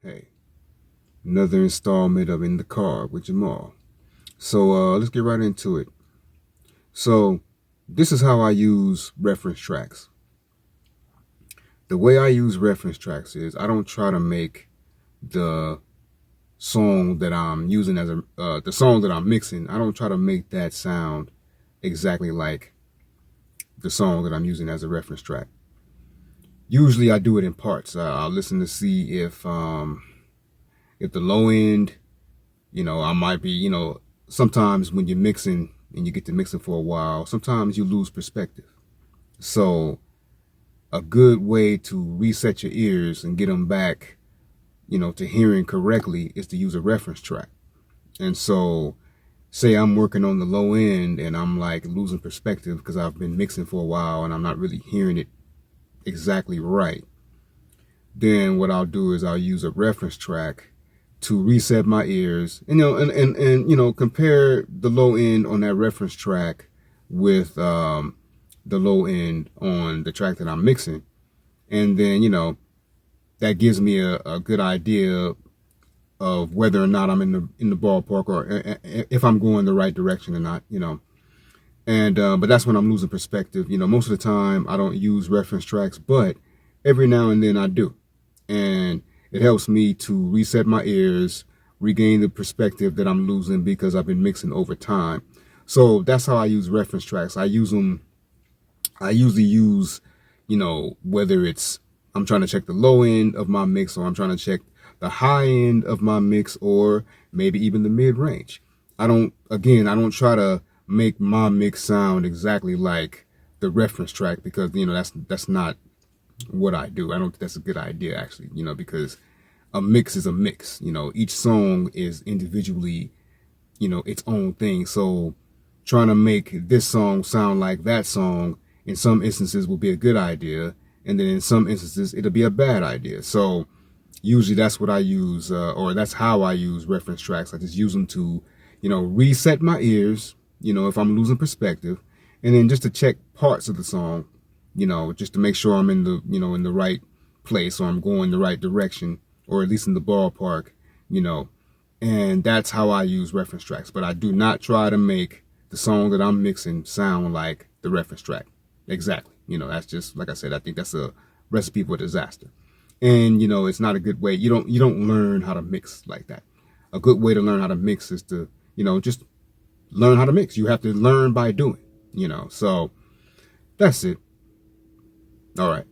Hey, another installment of In the Car with Jamal. So let's get right into it. So this is how I use reference tracks. The way I use reference tracks is I don't try to make the song that I'm using as the song that I'm mixing. I don't try to make that sound exactly like the song that I'm using as a reference track. Usually I do it in parts. I'll listen to see if the low end, I might be, sometimes when you're mixing and you get to mixing for a while, sometimes you lose perspective. So a good way to reset your ears and get them back, to hearing correctly is to use a reference track. And so say I'm working on the low end and I'm like losing perspective because I've been mixing for a while and I'm not really hearing it exactly right. Then what I'll do is I'll use a reference track to reset my ears and compare the low end on that reference track with the low end on the track that I'm mixing. And then, that gives me a good idea of whether or not I'm in the ballpark or if I'm going the right direction or not. And but that's when I'm losing perspective. Most of the time I don't use reference tracks, but every now and then I do. And it helps me to reset my ears, regain the perspective that I'm losing because I've been mixing over time. So that's how I use reference tracks. I usually use, whether it's I'm trying to check the low end of my mix or I'm trying to check the high end of my mix or maybe even the mid range. I don't try to make my mix sound exactly like the reference track because, that's not what I do. I don't think that's a good idea actually, because a mix is a mix. Each song is individually, its own thing. So trying to make this song sound like that song in some instances will be a good idea, and then in some instances it'll be a bad idea. So usually that's what I use, or that's how I use reference tracks. I just use them to, reset my ears, if I'm losing perspective, and then just to check parts of the song, just to make sure I'm in the right place or I'm going the right direction, or at least in the ballpark, you know. And that's how I use reference tracks. But I do not try to make the song that I'm mixing sound like the reference track. Exactly. That's just, like I said, I think that's a recipe for disaster. And, it's not a good way. You don't learn how to mix like that. A good way to learn how to mix is to, just learn how to mix. You have to learn by doing, So that's it. All right.